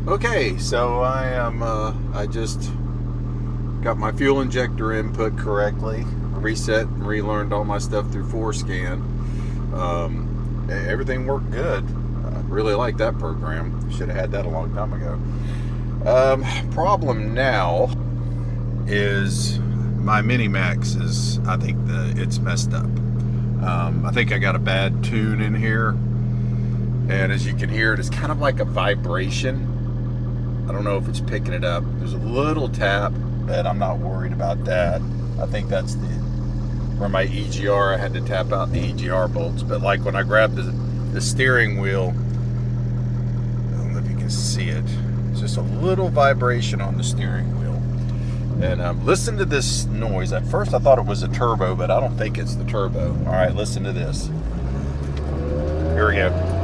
Okay, so I just got my fuel injector input correctly, reset and relearned all my stuff through Forescan. Everything worked good. I really like that program. Should have had that a long time ago. Problem now is my Mini Maxx is, I think it's messed up. I think I got a bad tune in here, and as you can hear, it's kind of like a vibration. I don't know if it's picking it up. There's a little tap, but I'm not worried about that. I think that's where my EGR, I had to tap out the EGR bolts. But like when I grabbed the steering wheel, I don't know if you can see it. It's just a little vibration on the steering wheel. And listen to this noise. At first I thought it was a turbo, but I don't think it's the turbo. All right, listen to this. Here we go.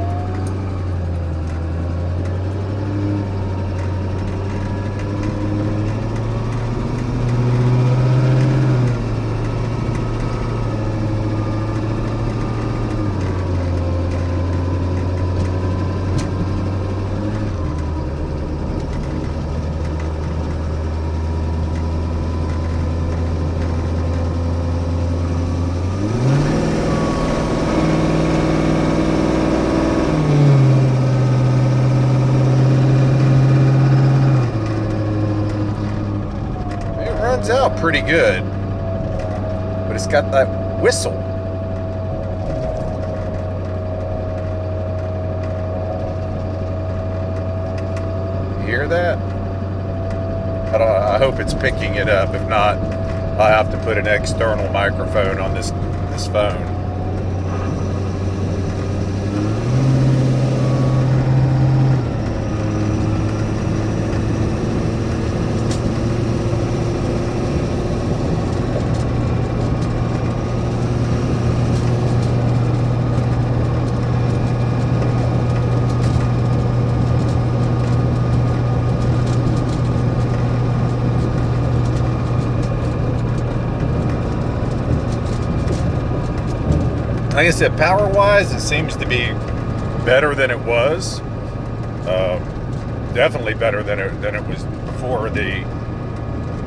Runs out pretty good, but it's got that whistle. You hear that? I hope it's picking it up. If not, I'll have to put an external microphone on this phone. Like I said, power-wise, it seems to be better than it was. Definitely better than it was before the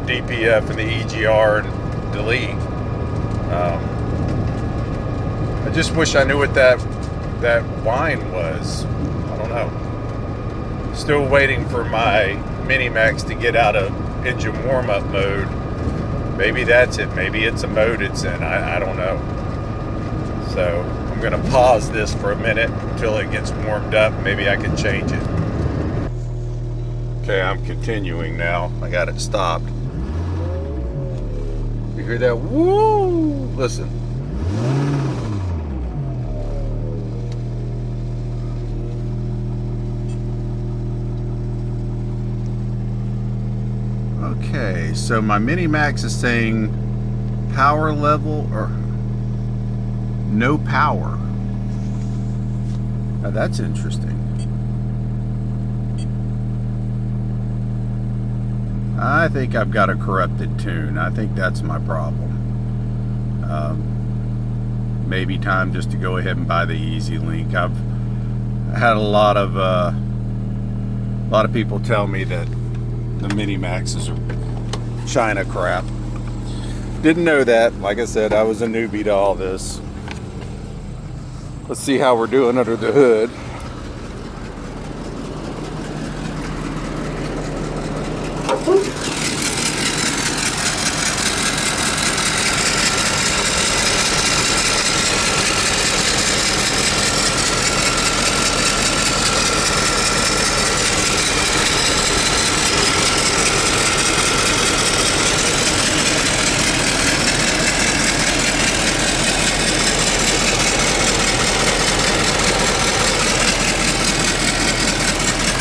DPF and the EGR and delete. I just wish I knew what that whine was. I don't know. Still waiting for my Mini Maxx to get out of engine warm-up mode. Maybe that's it. Maybe it's a mode it's in. I don't know. So I'm going to pause this for a minute until it gets warmed up. Maybe I can change it. Okay, I'm continuing now. I got it stopped. You hear that? Woo! Listen. Okay, so my Mini Maxx is saying power level or no power. Now that's interesting. I think I've got a corrupted tune. I think that's my problem. Maybe time just to go ahead and buy the Easy Link. I've had a lot of people tell me that the Mini Maxes are China crap. Didn't know that. Like I said, I was a newbie to all this. Let's see how we're doing under the hood.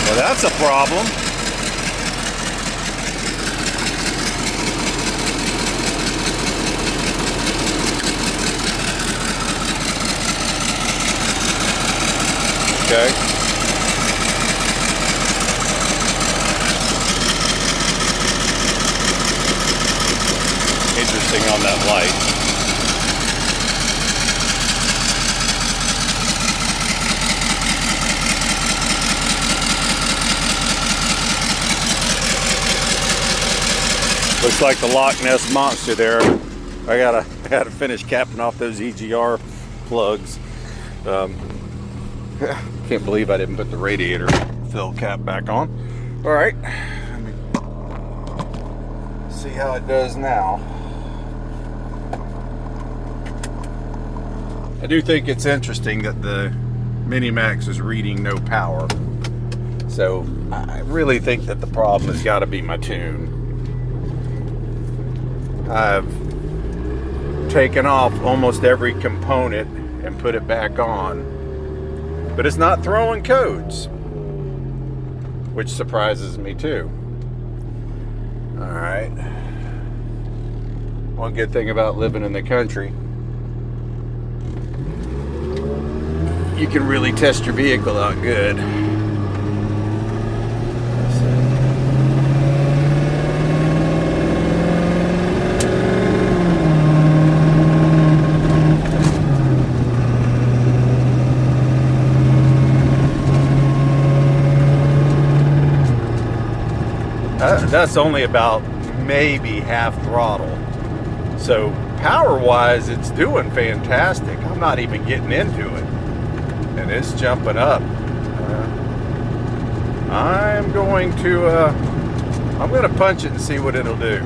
Well, that's a problem. Okay. Interesting on that light. Looks like the Loch Ness Monster there. I gotta finish capping off those EGR plugs. Can't believe I didn't put the radiator fill cap back on. All right, let me see how it does now. I do think it's interesting that the Mini Maxx is reading no power. So I really think that the problem has got to be my tune. I've taken off almost every component and put it back on, but it's not throwing codes, which surprises me too. All right. One good thing about living in the country, you can really test your vehicle out good. That's only about maybe half throttle. So power-wise, it's doing fantastic. I'm not even getting into it. And it's jumping up. I'm going to punch it and see what it'll do.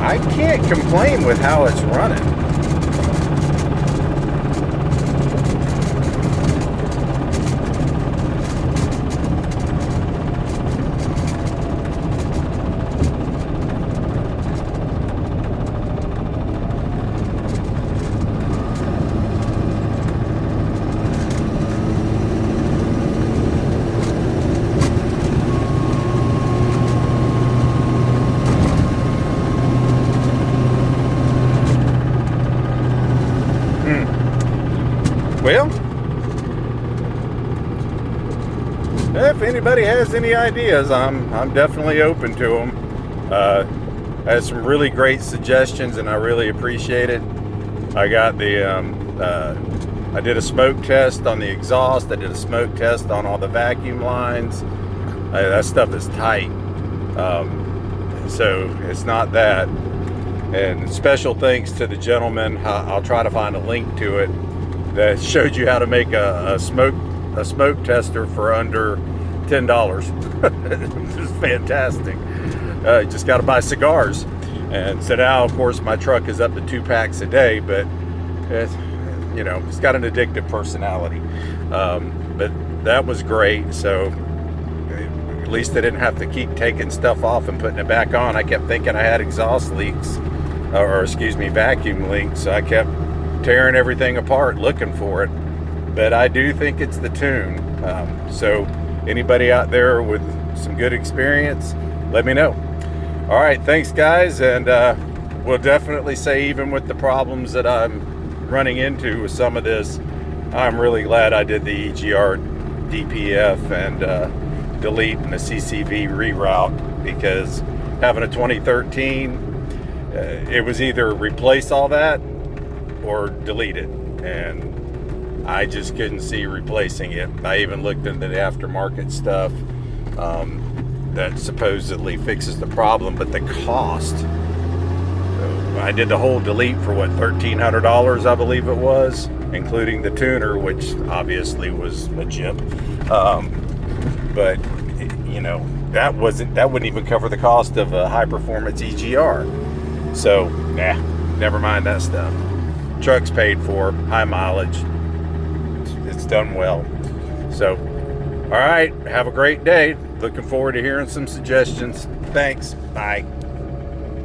I can't complain with how it's running. Well, if anybody has any ideas, I'm definitely open to them. I had some really great suggestions, and I really appreciate it. I got the I did a smoke test on the exhaust. I did a smoke test on all the vacuum lines. That stuff is tight, so it's not that. And special thanks to the gentleman. I'll try to find a link to it that showed you how to make a smoke tester for under $10. It's fantastic. You just got to buy cigars. And so now, of course, my truck is up to 2 packs a day, but it's got an addictive personality. But that was great. So at least I didn't have to keep taking stuff off and putting it back on. I kept thinking I had exhaust leaks, or excuse me, vacuum leaks. So I kept tearing everything apart looking for it, but I do think it's the tune. So anybody out there with some good experience, let me know. All right, thanks guys, and we'll definitely say, even with the problems that I'm running into with some of this, I'm really glad I did the EGR DPF and delete and the CCV reroute, because having a 2013, it was either replace all that or delete it, and I just couldn't see replacing it. I even looked into the aftermarket stuff that supposedly fixes the problem, but the cost, I did the whole delete for what, $1,300 I believe it was, including the tuner, which obviously was a jip, but that wouldn't even cover the cost of a high performance EGR. So never mind that stuff. Truck's paid for, high mileage, it's done well. So all right, have a great day. Looking forward to hearing some suggestions. Thanks. Bye.